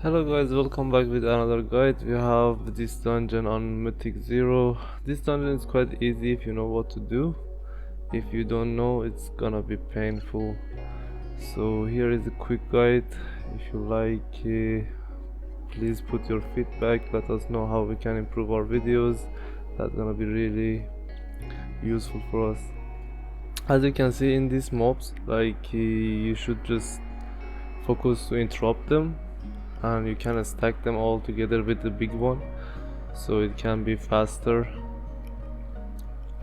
Hello guys, welcome back with another guide. We have this dungeon on Mythic 0. This dungeon is quite easy if you know what to do. If you don't know, it's gonna be painful. So here is a quick guide. If you like, please put your feedback, let us know how we can improve our videos. That's gonna be really useful for us. As you can see in these mobs, you should just focus to interrupt them, and you can stack them all together with the big one so it can be faster.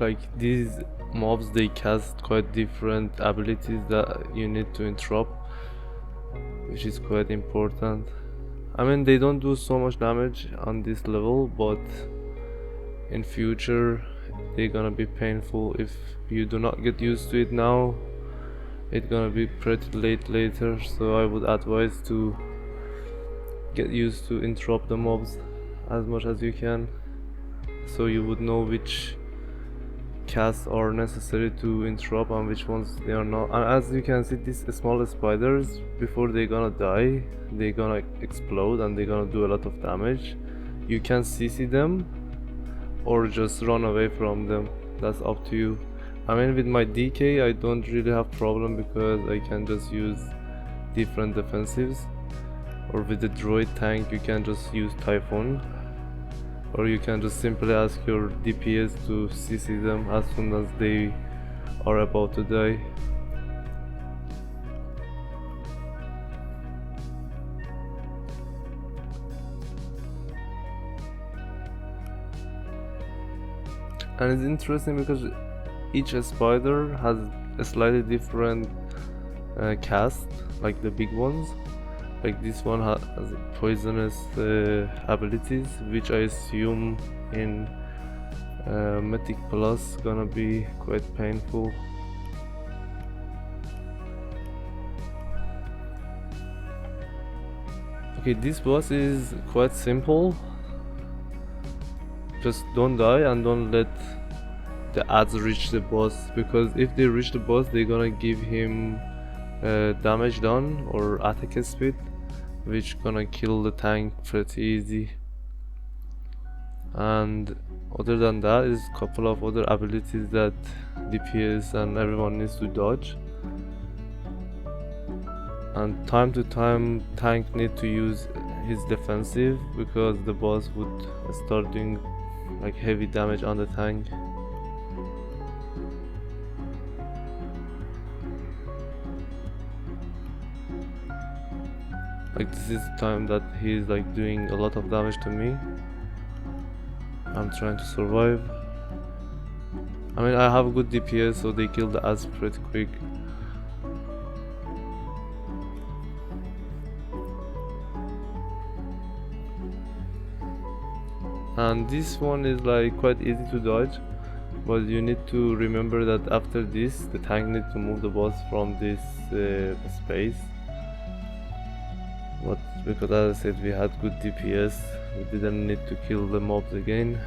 Like these mobs, they cast quite different abilities that you need to interrupt, which is quite important. I mean, they don't do so much damage on this level, but in future they're gonna be painful. If you do not get used to it now, it's gonna be pretty late later, so I would advise to get used to interrupt the mobs as much as you can, so you would know which casts are necessary to interrupt and which ones they are not. And as you can see, these small spiders, before they're gonna die, they're gonna explode and they're gonna do a lot of damage. You can CC them or just run away from them, that's up to you. I mean, with my DK I don't really have problem because I can just use different defensives, or with the droid tank you can just use Typhoon, or you can just simply ask your DPS to CC them as soon as they are about to die. And it's interesting because each spider has a slightly different cast, like the big ones. Like this one has poisonous abilities, which I assume in Mythic Plus gonna be quite painful. Okay, this boss is quite simple. Just don't die and don't let the ads reach the boss, because if they reach the boss they're gonna give him damage done or attack speed, which gonna kill the tank pretty easy. And other than that is a couple of other abilities that DPS and everyone needs to dodge, and time to time tank need to use his defensive because the boss would start doing like heavy damage on the tank. Like this is the time that he's like doing a lot of damage to me. I'm trying to survive. I mean, I have good DPS, so they kill the ads pretty quick. And this one is like quite easy to dodge, but you need to remember that after this the tank needs to move the boss from this space. But because as I said, we had good DPS, we didn't need to kill the mobs again,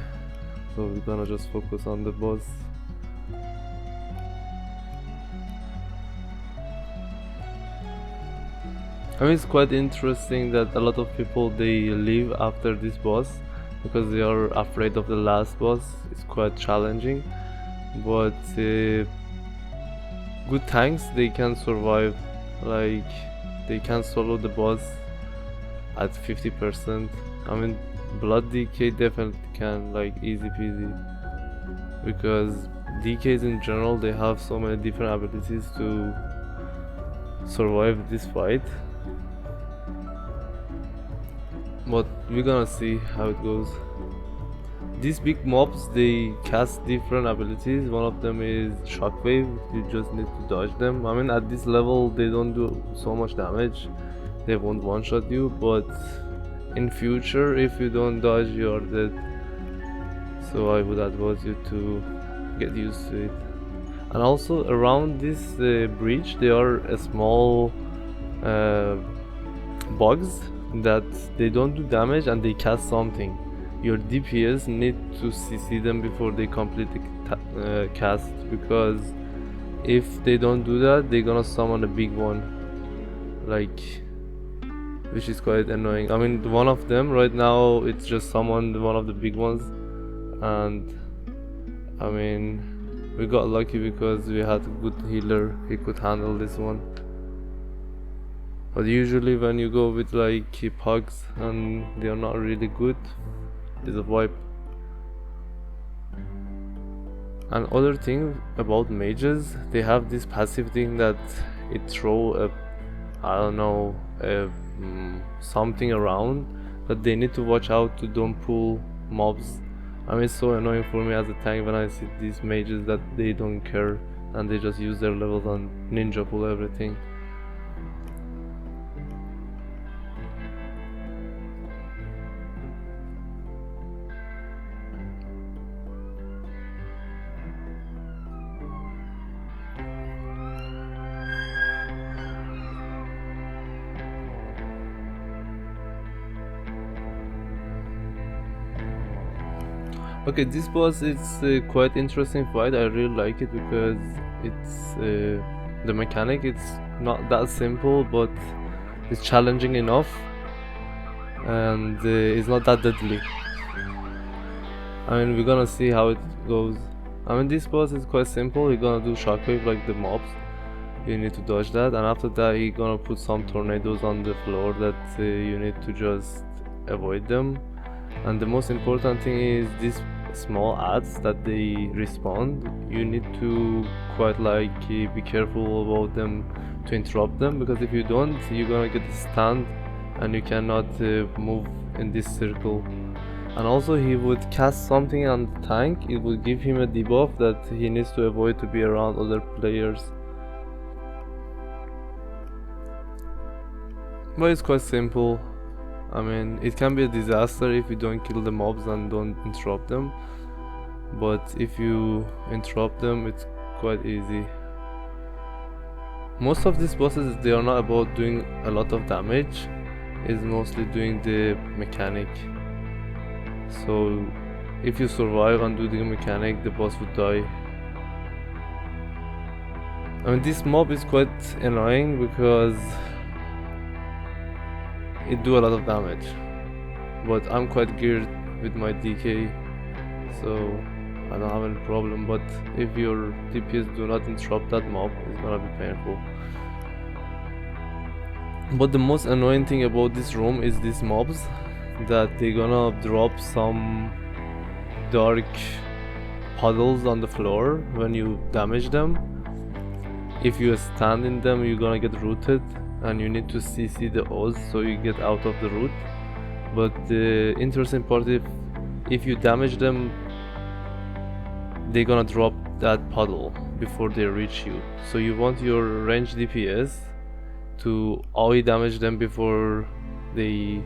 so we're gonna just focus on the boss. I mean, it's quite interesting that a lot of people they leave after this boss because they are afraid of the last boss. It's quite challenging, but good tanks, they can survive. Like they can solo the boss at 50%. I mean, blood DK definitely can, like easy peasy, because DKs in general they have so many different abilities to survive this fight. But we're gonna see how it goes. These big mobs, they cast different abilities. One of them is shockwave, you just need to dodge them. I mean, at this level they don't do so much damage, they won't one-shot you, but in future if you don't dodge you are dead. So I would advise you to get used to it. And also around this bridge there are a small bugs that they don't do damage and they cast something. Your DPS need to CC them before they complete the cast, because if they don't do that they're gonna summon a big one. Like which is quite annoying. I mean, one of them right now, it's just someone, one of the big ones, and I mean, we got lucky because we had a good healer. He could handle this one. But usually when you go with like pugs and they are not really good, it's a wipe. And other thing about mages, they have this passive thing that it throw a, I don't know, something around that they need to watch out to don't pull mobs. I mean, it's so annoying for me as a tank when I see these mages that they don't care and they just use their levels and ninja pull everything. Okay, this boss is quite interesting fight. I really like it because it's the mechanic. It's not that simple, but it's challenging enough, and it's not that deadly. I mean, we're gonna see how it goes. I mean, this boss is quite simple. You're gonna do shockwave like the mobs. You need to dodge that, and after that, you're gonna put some tornadoes on the floor that you need to just avoid them. And the most important thing is these small ads that they respond. You need to quite like be careful about them to interrupt them, because if you don't, you're gonna get stunned and you cannot move in this circle. And also he would cast something on the tank. It would give him a debuff that he needs to avoid to be around other players. But it's quite simple. I mean, it can be a disaster if you don't kill the mobs and don't interrupt them, but if you interrupt them, it's quite easy. Most of these bosses, they are not about doing a lot of damage, it's mostly doing the mechanic. So if you survive and do the mechanic, the boss would die. I mean, this mob is quite annoying because it do a lot of damage, but I'm quite geared with my DK, so I don't have any problem. But if your DPS do not interrupt that mob, it's gonna be painful. But the most annoying thing about this room is these mobs, that they're gonna drop some dark puddles on the floor when you damage them. If you stand in them, you're gonna get rooted, and you need to CC the O's so you get out of the root. But the interesting part is, if you damage them, they're gonna drop that puddle before they reach you. So you want your range DPS to AoE damage them before they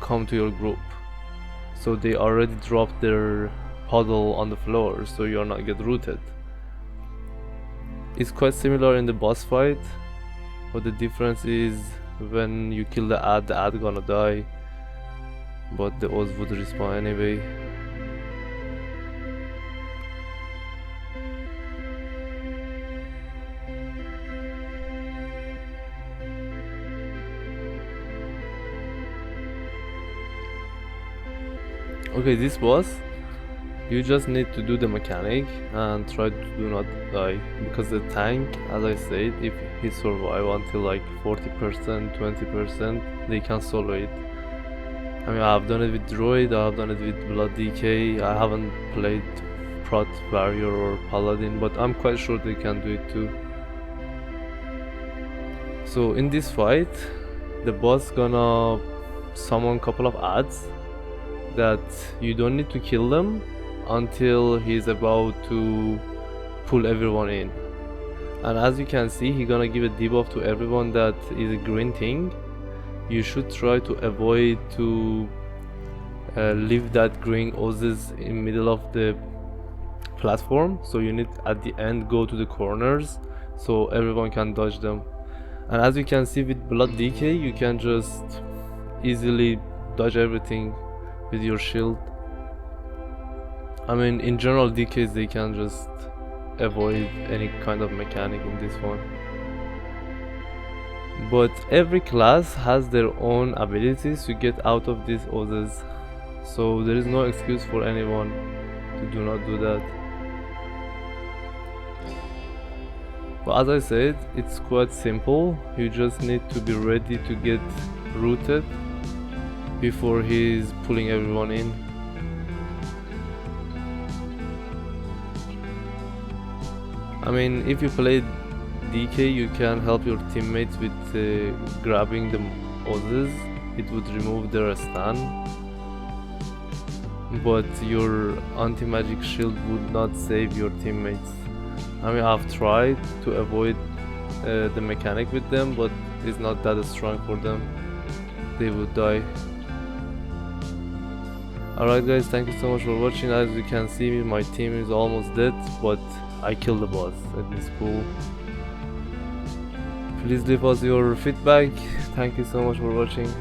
come to your group, so they already dropped their puddle on the floor, so you're not get rooted. It's quite similar in the boss fight, but the difference is when you kill the ad gonna die, but the Oz would respawn anyway. Okay, this boss, you just need to do the mechanic and try to do not die, because the tank, as I said, if he survive until like 40%, 20%, they can solo it. I mean, I've done it with Droid, I've done it with Blood DK, I haven't played Prot Warrior or Paladin, but I'm quite sure they can do it too. So in this fight, the boss gonna summon couple of ads that you don't need to kill them until he's about to pull everyone in. And as you can see, he's gonna give a debuff to everyone that is a green thing. You should try to avoid to leave that green O's in middle of the platform, so you need at the end go to the corners so everyone can dodge them. And as you can see with Blood DK, you can just easily dodge everything with your shield. I mean, in general DKs, they can just avoid any kind of mechanic in this one. but every class has their own abilities to get out of these others, so there is no excuse for anyone to do not do that. But as I said, it's quite simple. You just need to be ready to get rooted before he's pulling everyone in. I mean, if you play DK, you can help your teammates with grabbing the others. It would remove their stun, but your anti-magic shield would not save your teammates. I mean, I've tried to avoid the mechanic with them, but it's not that strong for them. They would die. Alright guys, thank you so much for watching. As you can see, my team is almost dead, but I killed the boss. It is cool. Please leave us your feedback. Thank you so much for watching.